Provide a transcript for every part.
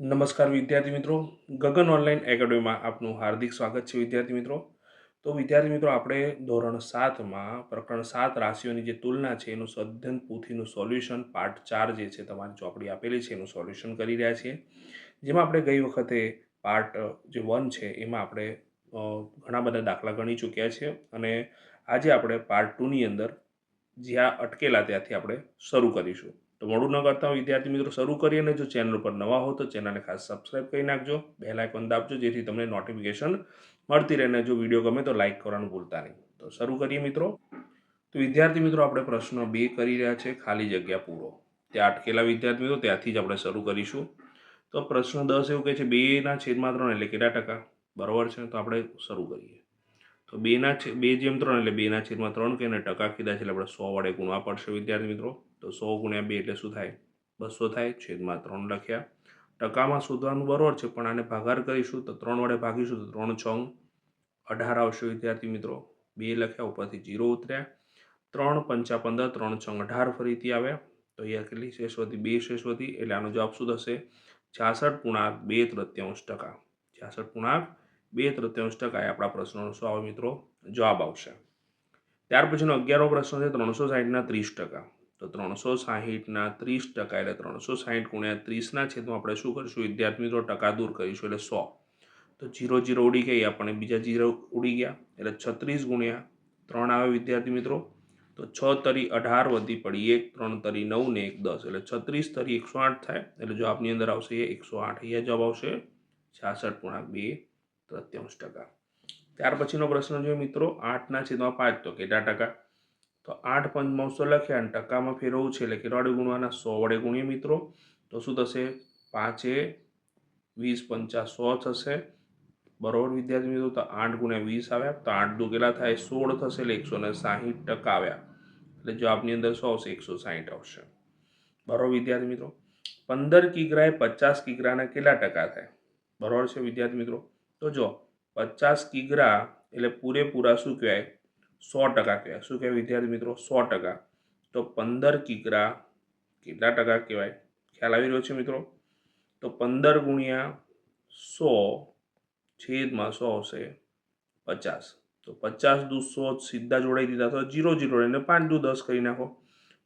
નમસ્કાર વિદ્યાર્થી મિત્રો, ગગન ઓનલાઈન એકેડમીમાં આપનું હાર્દિક સ્વાગત છે. વિદ્યાર્થી મિત્રો, તો વિદ્યાર્થી મિત્રો, આપણે ધોરણ 7માં પ્રકરણ 7 રાશિઓની જે તુલના છે એનું સદ્ધન પોથીનું સોલ્યુશન પાર્ટ 4 જે છે તમારી ચોપડી આપેલી છે એનું સોલ્યુશન કરી રહ્યા છીએ. જેમાં આપણે ગઈ વખતે પાર્ટ જે 1 છે એમાં આપણે ઘણા બધા દાખલા ગણી ચૂક્યા છે અને આજે આપણે પાર્ટ 2ની અંદર જ્યાં અટકેલા ત્યાંથી આપણે શરૂ કરીશું. તો મોડું ન કરતા વિદ્યાર્થી મિત્રો શરૂ કરીએ, અને જો ચેનલ પર નવા હો તો ચેનલને ખાસ સબસ્ક્રાઇબ કરી નાખજો, બેલ આઇકોન દાબજો જેથી તમને નોટિફિકેશન મળતી રહે. અને જો વિડીયો ગમે તો લાઇક કરવાનું ભૂલતા નહીં. તો શરૂ કરીએ મિત્રો. તો વિદ્યાર્થી મિત્રો, આપણે પ્રશ્ન 2 કરી રહ્યા છે, ખાલી જગ્યા પૂરો. ત્યાં અટકેલા વિદ્યાર્થી મિત્રો ત્યાંથી જ આપણે શરૂ કરીશું. તો પ્રશ્ન 10 એવું કહે છે 2/3 એટલે કેટલા ટકા? બરોબર છે, તો આપણે શરૂ કરીએ. તો 2/3 એટલે 2/3 કે ટકા કીધા છે એટલે આપણે 100 વડે ગુણવા પડશે વિદ્યાર્થી મિત્રો. તો 100 × 2 એટલે શું થાય? 200 થાય. છેદમાં 3 લખ્યા. ટકામાં શોધવાનું બરોબર છે, પણ આને ભાગાકાર કરીશું તો 3 વડે ભાગીશું તો 3 × 6 = 18 આવશે વિદ્યાર્થી મિત્રો. 2 લખ્યા, ઉપરથી 0 ઉતર્યા. 3 × 5 = 15, 3 × 6 = 18 ફરીથી આવ્યા. તો અહીંયા કેટલી શેષ વધી? 2 શેષ વધી. એટલે આનો જવાબ શું થશે? 66.2/3 66.2/3 એ આપણા પ્રશ્નનો શું આવે મિત્રો? જવાબ આવશે. ત્યાર પછીનો 11મો પ્રશ્ન છે 360ના 30%. તો 360ના 30% એટલે 360 × 30 આપણે શું કરીશું વિદ્યાર્થી મિત્રો? ટકા દૂર કરીશું એટલે 100. તો 0 0 ઉડી ગઈ, આપણને બીજા 0 ઉડી ગયા એટલે 36 × 3 આવે વિદ્યાર્થી મિત્રો. તો 6 તરી 18 વધી પડી 1, 3 તરી 9 ને 1 10 એટલે 36 તરી 108 થાય. એટલે જવાબની અંદર આવશે 108. અહીંયા જવાબ આવશે 66.2/3. ત્યાર પછીનો પ્રશ્ન જોઈએ મિત્રો 8/5 તો કેટલા ટકા? તો 8 પંચમાંશો લખ્યા અને ટકામાં ફેરવવું છે એટલે કેટલા વડે ગુણવાના? 100 વડે ગુણીએ મિત્રો. તો શું થશે? 5 20 50 100 થશે. બરોબર વિદ્યાર્થી મિત્રો. તો 8 × 20 આવ્યા. તો 8 દુ કેટલા થાય? 16 થશે એટલે 160% આવ્યા. એટલે જવાબની અંદર શું આવશે? 160 આવશે. બરોબર વિદ્યાર્થી મિત્રો. 15 કિગ્રાએ 50 કિગ્રાના કેટલા ટકા થાય? બરોબર છે વિદ્યાર્થી મિત્રો. તો જો 50 કિગ્રા એટલે પૂરેપૂરા શું કહેવાય? 100% કહેવાય. શું કહેવાય વિદ્યાર્થી મિત્રો? 100%. તો 15 કિગ્રા કેટલા ટકા કહેવાય? ખ્યાલ આવી રહ્યો છે મિત્રો? તો 15 × 100 છેદમાં 100 આવશે 50. તો 50 દુ 100 સીધા જોડાઈ દીધા. તો 0 0 અને 5 દુ 10 કરી નાખો.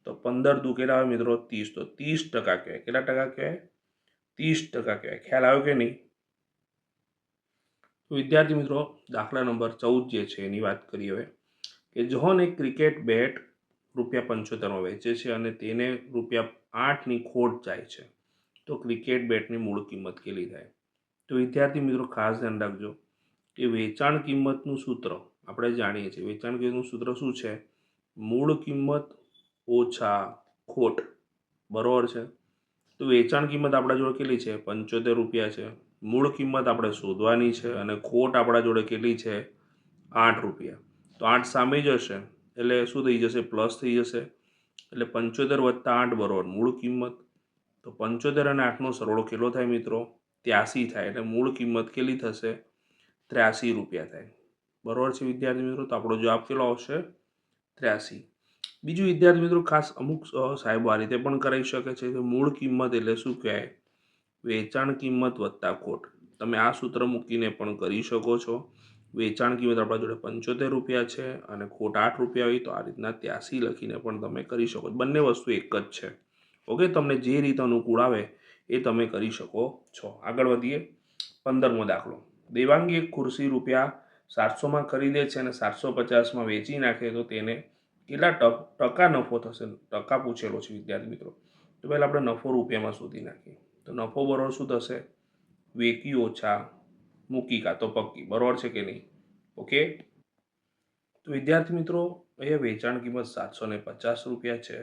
તો 15 દુ કેટલા આવે મિત્રો? 30. તો 30% કહેવાય. કેટલા ટકા કહેવાય? 30% કહેવાય. ખ્યાલ આવ્યો કે નહીં? તો વિદ્યાર્થી મિત્રો, દાખલા નંબર 14 જે છે એની વાત કરીએ હવે. કે જોહન એક ક્રિકેટ બેટ ₹75 વેચે છે અને તેને ₹8ની ખોટ જાય છે. તો ક્રિકેટ બેટની મૂળ કિંમત કેટલી થાય? તો વિદ્યાર્થી મિત્રો ખાસ ધ્યાન રાખજો કે વેચાણ કિંમતનું સૂત્ર આપણે જાણીએ છીએ. વેચાણ કિંમતનું સૂત્ર શું છે? મૂળ કિંમત ઓછા ખોટ. બરોબર છે. તો વેચાણ કિંમત આપણા જોડે કેટલી છે? ₹75 છે. મૂળ કિંમત આપણે શોધવાની છે અને ખોટ આપણા જોડે કેટલી છે? ₹8. તો 8 સામે જ હશે એટલે શું થઈ જશે? પ્લસ થઈ જશે. એટલે 75 + 8 બરોબર મૂળ કિંમત. તો 75 અને 8નો સરવાળો કેટલો થાય મિત્રો? 83 થાય. એટલે મૂળ કિંમત કેટલી થશે? ₹83 થાય. બરોબર છે વિદ્યાર્થી મિત્રો. તો આપણો જવાબ કેટલો આવશે? 83. બીજું વિદ્યાર્થી મિત્રો ખાસ અમુક સાહેબો આ રીતે પણ કરાવી શકે છે કે મૂળ કિંમત એટલે શું કહેવાય? વેચાણ કિંમત વત્તા ખોટ. તમે આ સૂત્ર મૂકીને પણ કરી શકો છો. વેચાણ કિંમત આપણા જોડે ₹75 છે અને ખોટ ₹8 હોય તો આ રીતના 83 લખીને પણ તમે કરી શકો. બંને વસ્તુ એક જ છે. ઓકે, તમને જે રીતે અનુકૂળ આવે એ તમે કરી શકો છો. આગળ વધીએ. 15મો દાખલો. દેવાંગી એક ખુરશી ₹700માં ખરીદે છે અને 750માં વેચી નાખે તો તેને કેટલા ટકા નફો થશે? ટકા પૂછેલો છે વિદ્યાર્થી મિત્રો. તો પહેલાં આપણે નફો રૂપિયામાં શોધી નાખીએ. તો નફો બરોબર શું થશે? વેકી ઓછા મૂકી કાં તો પક્કી. બરોબર છે કે નહીં? ઓકે. તો વિદ્યાર્થી મિત્રો, અહીંયા વેચાણ કિંમત ₹750 છે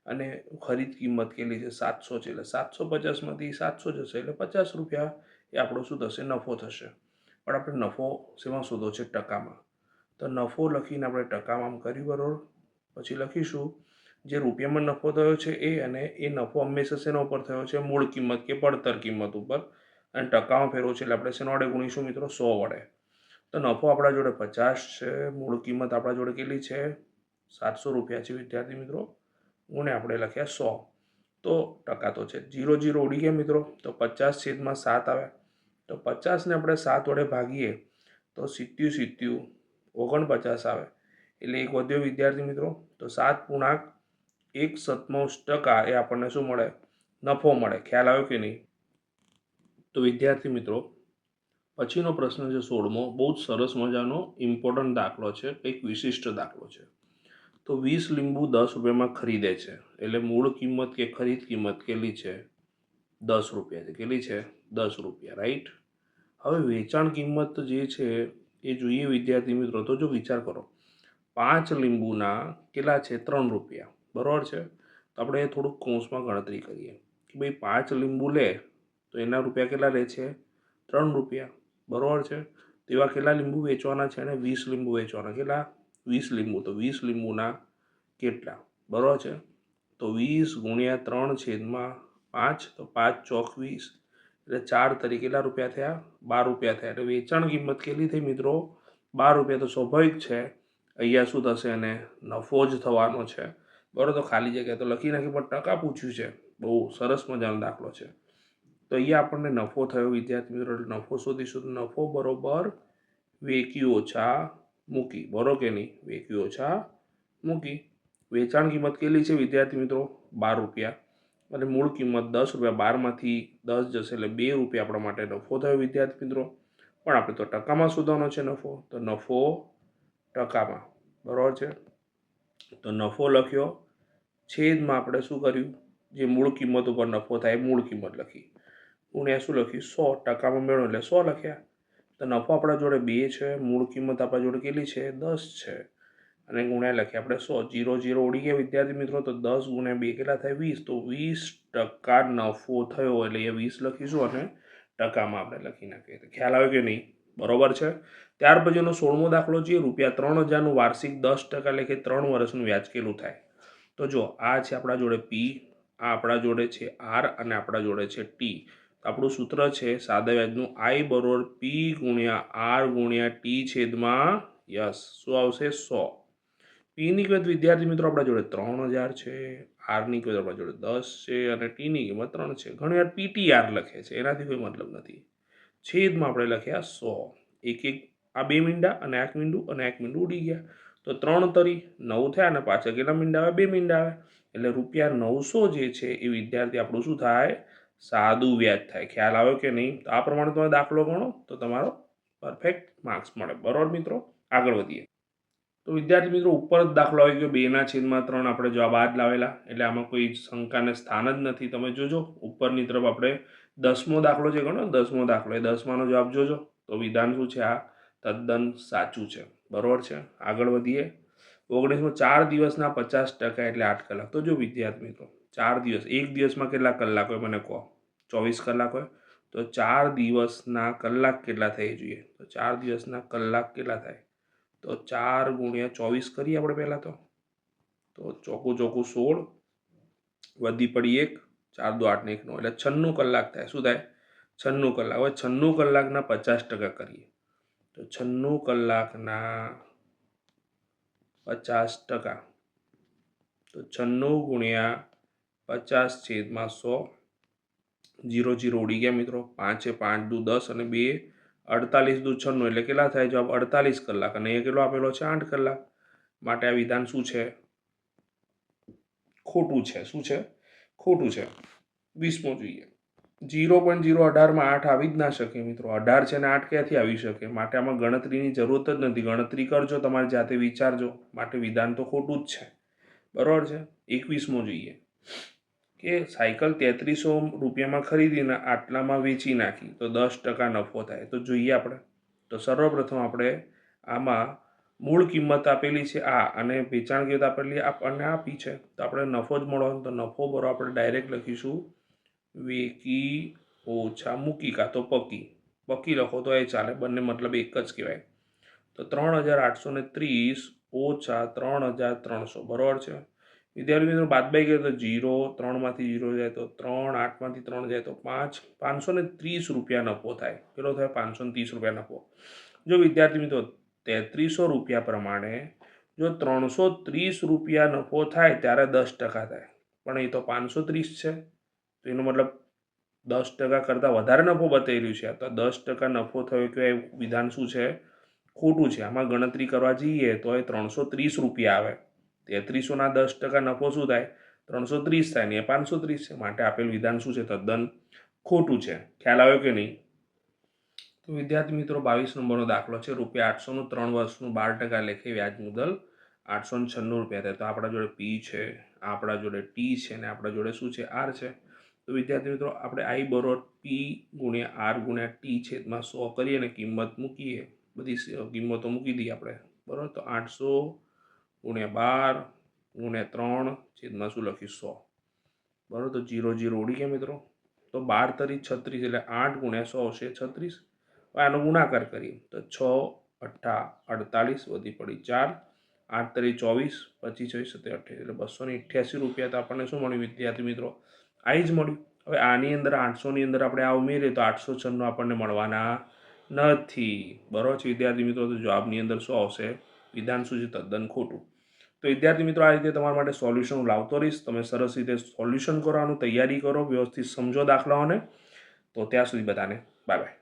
અને ખરીદ કિંમત કેટલી છે? 700 છે. એટલે 750માંથી 700 જશે એટલે ₹50 એ આપણો શું થશે? નફો થશે. પણ આપણે નફો શેમાં શોધવો છે? ટકામાં. તો નફો લખીને આપણે ટકામાં કર્યું બરોબર. પછી લખીશું જે રૂપિયામાં નફો થયો છે એ, અને એ નફો હંમેશા શેના ઉપર થયો છે? મૂળ કિંમત કે પડતર કિંમત ઉપર. અને ટકામાં ફેરવો છે એટલે આપણે શેના વડે ગુણીશું મિત્રો? 100 વડે. તો નફો આપણા જોડે 50 છે. મૂળ કિંમત આપણા જોડે કેટલી છે? ₹700 છે વિદ્યાર્થી મિત્રો. ગુણે આપણે લખ્યા 100. તો ટકા તો છે 0 0 ઉડી ગયા મિત્રો, તો 50/7 આવે, તો 50ને આપણે 7 વડે ભાગીએ તો 70 70 49 આવે, એટલે એક વધ્યો વિદ્યાર્થી મિત્રો, તો 7.1 એ આપણને શું મળે, નફો મળે. ખ્યાલ આવ્યો કે નહીં? તો વિદ્યાર્થી મિત્રો પછીનો પ્રશ્ન છે 16મો, બહુ જ સરસ મજાનો ઇમ્પોર્ટન્ટ દાખલો છે, એક વિશિષ્ટ દાખલો છે. તો 20 લીંબુ 10 રૂપિયામાં ખરીદે છે, એટલે મૂળ કિંમત કે ખરીદ કિંમત કેટલી છે? 10 રૂપિયા છે. કેટલી છે? 10 રૂપિયા, રાઈટ. હવે વેચાણ કિંમત જે છે એ જોઈએ વિદ્યાર્થી મિત્રો. તો જો વિચાર કરો, 5 લીંબુના કેટલા છે? 3 રૂપિયા, બરાબર છે. તો આપણે થોડુંક કૌંસમાં ગણતરી કરીએ કે ભાઈ 5 લીંબુ લે તો એના રૂપિયા કેટલા લે છે? 3 રૂપિયા, બરાબર છે. તેવા કેટલા લીંબુ વેચવાના છે? અને 20 લીંબુ વેચવાના. કેટલા? 20 લીંબુ. તો 20 લીંબુના કેટલા, બરાબર છે. તો 20 × 3/5, તો 5 ચોક 20, એટલે 4 તરીકે કેટલા રૂપિયા થયા? 12 રૂપિયા થયા. એટલે વેચાણ કિંમત કેટલી થઈ મિત્રો? 12 રૂપિયા. તો સ્વાભાવિક છે અહીંયા શું થશે? એને નફો જ થવાનો છે, બરાબર. તો ખાલી જગ્યા તો લખી નાખી, પણ ટકા પૂછ્યું છે. બહુ સરસ મજાનો દાખલો છે. તો અહીંયા આપણને નફો થયો વિદ્યાર્થી મિત્રો, એટલે નફો શોધીશું. નફો બરોબર વેકી ઓછા મૂકી, બરોબર કે નહીં? વેકી ઓછા મૂકી. વેચાણ કિંમત કેટલી છે વિદ્યાર્થી મિત્રો? 12 રૂપિયા, અને મૂળ કિંમત 10 રૂપિયા. 12માંથી 10 જશે એટલે 2 રૂપિયા આપણા માટે નફો થયો વિદ્યાર્થી મિત્રો. પણ આપણે તો ટકામાં શોધવાનો છે નફો, તો નફો ટકામાં, બરાબર છે. તો નફો લખ્યો, છેદમાં આપણે શું કર્યું? જે મૂળ કિંમત ઉપર નફો થાય મૂળ કિંમત લખી, ગુણ્યા શું લખ્યું? 100. ટકામાં મેળવો એટલે 100 લખ્યા. તો નફો આપણા જોડે 2 છે, મૂળ કિંમત આપણા જોડે કેટલી છે? 10 છે, અને ગુણ્યા લખીએ આપણે 100. 0 0 ઉડી ગયા વિદ્યાર્થી મિત્રો, તો 10 × 2 કેટલા થાય? 20. તો 20% નફો થયો, એટલે એ 20 લખીશું અને ટકામાં આપણે લખી નાખીએ. ખ્યાલ આવ્યો કે નહીં? બરોબર છે. ત્યાર પછીનો 16મો દાખલો છે. ₹3000નું વાર્ષિક 10% લેખે 3 વર્ષનું વ્યાજ કેટલું થાય? તો જો આ છે આપણા જોડે પી, આ આપણા જોડે છે આર, અને આપણા જોડે છે ટી. આપણું સૂત્ર છે સાદા વ્યાજનું, આઈ બરોબર પી × આર × ટી છેદમાં યસ શું આવશે? 100. પીની કિંમત વિદ્યાર્થી મિત્રો આપણા જોડે 3000 છે, આરની કિંમત આપણા જોડે 10 છે, અને ટીની કિંમત 3 છે. ઘણી વાર પીટીઆર લખે છે, એનાથી કોઈ મતલબ નથી. છેદમાં આપણે લખ્યા 100. એક આ 2 મીંડા અને આ મીંડું અને એક મીંડું ઉડી ગયા. તો 3 તરી 9 થયા, અને પાછળ કેટલા મીંડા આવે? 2 મીંડા આવે. એટલે ₹900 જે છે એ વિદ્યાર્થી આપણું શું થાય? સાદું વ્યાજ થાય. ખ્યાલ આવ્યો કે નહીં? તો આ પ્રમાણે તમે દાખલો ગણો તો તમારો પરફેક્ટ માર્ક્સ મળે, બરોબર મિત્રો. આગળ વધીએ. તો વિદ્યાર્થી મિત્રો ઉપર જ દાખલો આવી ગયો, 2/3 આપણે જવાબ આ જ લાવેલા, એટલે આમાં કોઈ શંકાને સ્થાન જ નથી. તમે જોજો ઉપરની તરફ આપણે 10મો દાખલો છે ગણો, 10મો દાખલો, એ 10માનો જવાબ જોજો તો વિધાન શું છે? આ તદ્દન સાચું છે, બરોબર છે. આગળ વધીએ. 19માં 4 દિવસના 50% એટલે 8 કલાક. તો જો વિદ્યાર્થી મિત્રો 4 દિવસ, એક દિવસમાં કેટલા કલાક હોય મને કહો? 24 કલાક હોય. તો 4 દિવસના કલાક કેટલા થઈ જોઈએ? તો 4 દિવસના કલાક કેટલા થાય? તો 4 × 24 કરીએ આપણે પહેલાં. તો ચોખ્ખું 16, વધી પડી 1, 4 2 8 ને 1 9, એટલે 96 કલાક થાય. શું થાય? 96 કલાક. હવે 96 કલાકના 50% કરીએ, તો 96 કલાકના 50%, તો 96 × 50 છેદમાં 100. 0 0 ઉડી ગયા મિત્રો, 5 5 દુ 10 અને 2 48 દુ 96, એટલે કેટલા થાય જવાબ? 48 કલાક. અને એ કેટલો આપેલો છે? 8 કલાક. માટે આ વિધાન શું છે? ખોટું છે. શું છે? ખોટું છે. 20મો જોઈએ. 0.018માં 8 આવી જ ના શકે મિત્રો. 18 છે ને 8 ક્યાંથી આવી શકે? માટે આમાં ગણતરીની જરૂરત જ નથી. ગણતરી કરજો, તમારે જાતે વિચારજો. માટે વિધાન તો ખોટું જ છે, બરોબર છે. 21મો જોઈએ કે સાયકલ 3300 રૂપિયામાં ખરીદીને આટલામાં વેચી નાખી તો 10% નફો થાય. તો જોઈએ આપણે. તો સર્વપ્રથમ આપણે આમાં મૂળ કિંમત આપેલી છે આ, અને વેચાણ કિંમત આપેલી આપણને આપી છે, તો આપણે નફો જ મળવાનો. તો નફો બરોબર આપણે ડાયરેક્ટ લખીશું વેકી ઓછા મૂકી, કાં તો પકી. પકી લખો તો એ ચાલે, બંને મતલબ એક જ કહેવાય. તો 3830 ઓછા 3300, બરોબર છે. વિદ્યાર્થી મિત્રો બાદબાકી કરીએ તો 0, 3માંથી 0 જાય તો 3, 8માંથી 3 જાય તો 5, 530 રૂપિયા નફો થાય. કેટલો થાય? 530 રૂપિયા નફો. જો વિદ્યાર્થી મિત્રો 3300 રૂપિયા પ્રમાણે જો 330 રૂપિયા નફો થાય ત્યારે 10% થાય. પણ એ તો 530 છે. તો એનો મતલબ 10% કરતાં વધારે નફો બતાવી રહ્યું છે. તો 10% નફો થયો કે વિધાન શું છે? ખોટું છે. આમાં ગણતરી કરવા જઈએ તો એ 330 રૂપિયા આવે. 3300ના 10% નફો શું થાય? 330 થાય ને એ 530 છે. માટે આપેલ વિધાન શું છે? તદ્દન ખોટું છે. ખ્યાલ આવ્યો કે નહીં? તો વિદ્યાર્થી મિત્રો 22 નંબરનો દાખલો છે. ₹800નું 3 વર્ષનું 12% લેખે વ્યાજ મુદલ 896 રૂપિયા થાય. તો આપણા જોડે પી છે, આપણા જોડે ટી છે ને આપણા જોડે શું છે? આર છે. તો વિદ્યાર્થી મિત્રો આપણે આઈ બરોબર પી ગુણ્યા આર ગુણ્યા ટી છેદમાં 100 કરીએ ને કિંમત મૂકીએ, બધી કિંમતો મૂકી દઈએ આપણે, બરાબર. તો 800 ગુણ્યા 12 ગુણ્યા 3 છેદમાં શું લખીશું? 100, બરાબર. તો 0 0 ઉડી ગયા મિત્રો. તો 12 તરી 36 એટલે 8 ગુણ્યા 100 છે 36. આનો ગુણાકાર કરીએ તો 6 8 48 વધી પડી 4, 8 તરી 24, 25 27 28 એટલે 288 રૂપિયા. તો આપણને શું મળ્યું વિદ્યાર્થી મિત્રો? આઈ જ મળ્યું. હવે આની અંદર 800ની અંદર આપણે આ ઉમેરીએ તો 896 આપણને મળવાના નથી, બરાબર છે વિદ્યાર્થી મિત્રો. તો જવાબની અંદર શું આવશે? વિધાન શું છે? તદ્દન ખોટું. તો વિદ્યાર્થી મિત્રો આ રીતે તમારા માટે સોલ્યુશન લાવતો રહીશ. તમે સરસ રીતે સોલ્યુશન કરવાનું તૈયારી કરો, વ્યવસ્થિત સમજો દાખલાઓને. તો ત્યાં સુધી બધાને બાય બાય.